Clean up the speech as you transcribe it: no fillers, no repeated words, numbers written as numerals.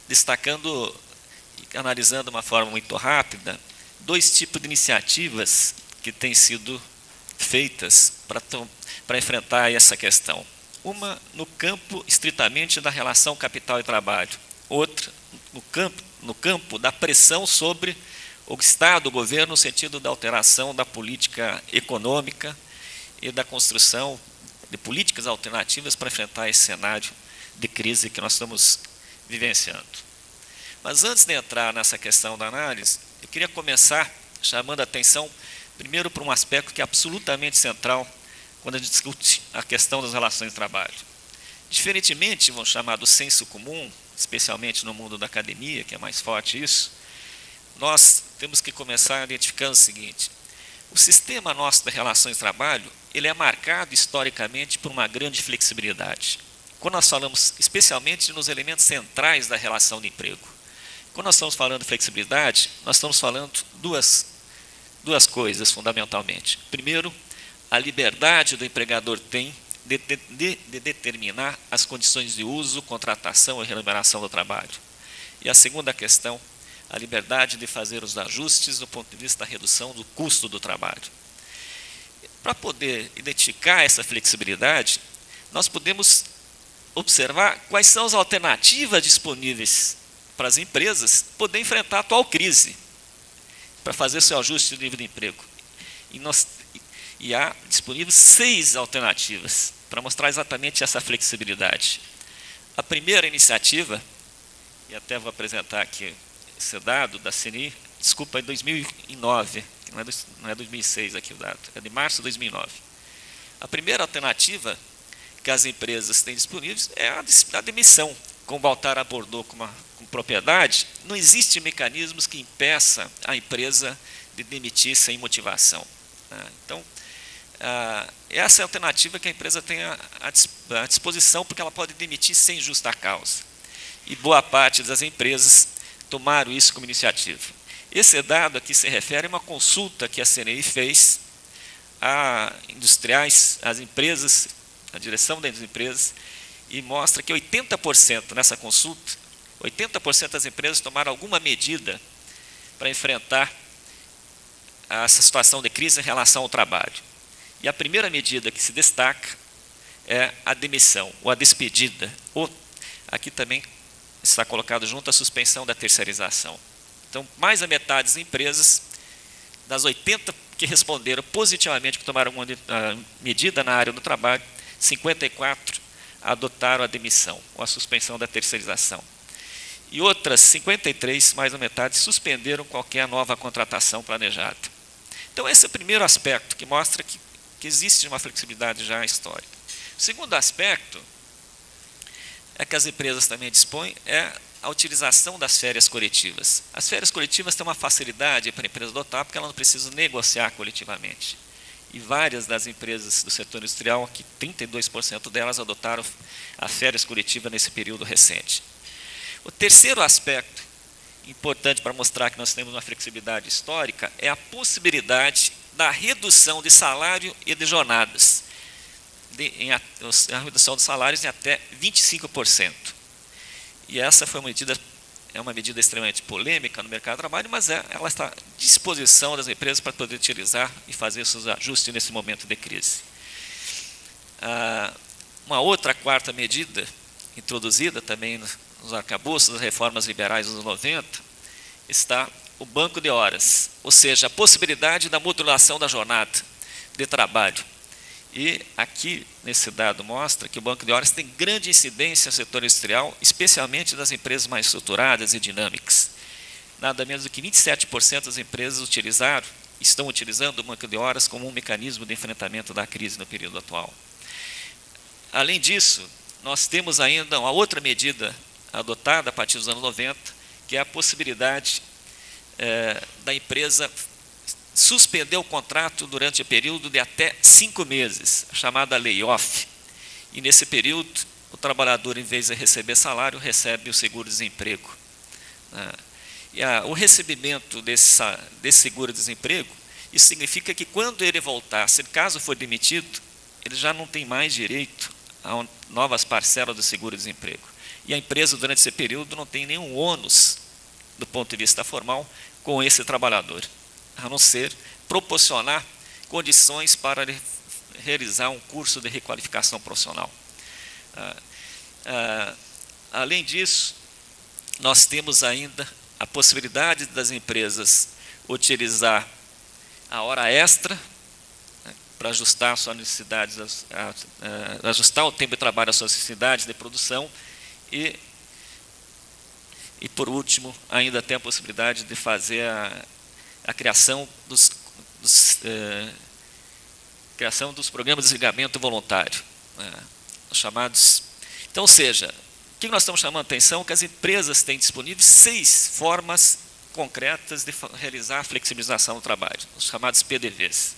destacando e analisando de uma forma muito rápida dois tipos de iniciativas que têm sido feitas para enfrentar essa questão. Uma no campo estritamente da relação capital e trabalho, outra no campo da pressão sobre o Estado, o governo, no sentido da alteração da política econômica e da construção de políticas alternativas para enfrentar esse cenário de crise que nós estamos vivenciando. Mas antes de entrar nessa questão da análise, eu queria começar chamando a atenção, primeiro, para um aspecto que é absolutamente central quando a gente discute a questão das relações de trabalho. Diferentemente, vamos chamar do senso comum, especialmente no mundo da academia, que é mais forte isso, nós temos que começar identificando o seguinte: o sistema nosso de relações de trabalho, ele é marcado historicamente por uma grande flexibilidade. Quando nós falamos especialmente nos elementos centrais da relação de emprego, quando nós estamos falando de flexibilidade, nós estamos falando duas coisas fundamentalmente. Primeiro, a liberdade do empregador tem de determinar as condições de uso, contratação e remuneração do trabalho. E a segunda questão, a liberdade de fazer os ajustes do ponto de vista da redução do custo do trabalho. Para poder identificar essa flexibilidade, nós podemos observar quais são as alternativas disponíveis para as empresas poder enfrentar a atual crise, para fazer seu ajuste de nível de emprego. E há disponíveis 6 alternativas para mostrar exatamente essa flexibilidade. A primeira iniciativa, e até vou apresentar aqui esse dado da CNI, desculpa, é 2009, não é 2006 aqui o dado, é de março de 2009. A primeira alternativa que as empresas têm disponíveis é a demissão. Como o Baltar abordou com propriedade, não existe mecanismos que impeçam a empresa de demitir sem motivação. Então, essa é a alternativa que a empresa tem à disposição, porque ela pode demitir sem justa causa. E boa parte das empresas tomaram isso como iniciativa. Esse dado aqui se refere a uma consulta que a CNI fez a industriais, às empresas, a direção das empresas, e mostra que 80% nessa consulta, 80% das empresas tomaram alguma medida para enfrentar essa situação de crise em relação ao trabalho. E a primeira medida que se destaca é a demissão, ou a despedida, ou aqui também está colocado junto a suspensão da terceirização. Então, mais da metade das empresas, das 80 que responderam positivamente, que tomaram uma medida na área do trabalho, 54 adotaram a demissão, ou a suspensão da terceirização. E outras 53, mais da metade, suspenderam qualquer nova contratação planejada. Então, esse é o primeiro aspecto, que mostra que existe uma flexibilidade já histórica. O segundo aspecto é que as empresas também dispõem é a utilização das férias coletivas. As férias coletivas têm uma facilidade para a empresa adotar, porque ela não precisa negociar coletivamente. E várias das empresas do setor industrial, que 32% delas adotaram a férias coletiva nesse período recente. O terceiro aspecto importante para mostrar que nós temos uma flexibilidade histórica é a possibilidade da redução de salário e de jornadas, a redução de salários em até 25%. E essa foi uma medida extremamente polêmica no mercado de trabalho, mas ela está à disposição das empresas para poder utilizar e fazer seus ajustes nesse momento de crise. Uma outra quarta medida, introduzida também nos arcabouços das reformas liberais dos anos 90, está o banco de horas, ou seja, a possibilidade da modulação da jornada de trabalho. E aqui, nesse dado, mostra que o banco de horas tem grande incidência no setor industrial, especialmente das empresas mais estruturadas e dinâmicas. Nada menos do que 27% das empresas estão utilizando o banco de horas como um mecanismo de enfrentamento da crise no período atual. Além disso, nós temos ainda uma outra medida adotada a partir dos anos 90, que é a possibilidade da empresa suspender o contrato durante o período de até 5 meses, a chamada layoff. E nesse período, o trabalhador, em vez de receber salário, recebe o seguro-desemprego. O recebimento desse seguro-desemprego, isso significa que quando ele voltar, se caso for demitido, ele já não tem mais direito a novas parcelas do seguro-desemprego. e a empresa, durante esse período, não tem nenhum ônus, do ponto de vista formal, com esse trabalhador, a não ser proporcionar condições para ele realizar um curso de requalificação profissional. Além disso, nós temos ainda a possibilidade das empresas utilizar a hora extra, né, para ajustar suas necessidades, ajustar o tempo de trabalho às suas necessidades de produção e por último, ainda tem a possibilidade de fazer a criação dos programas de desligamento voluntário, né, chamados. Então, ou seja, o que nós estamos chamando a atenção é que as empresas têm disponíveis 6 formas concretas de realizar a flexibilização do trabalho, os chamados PDVs.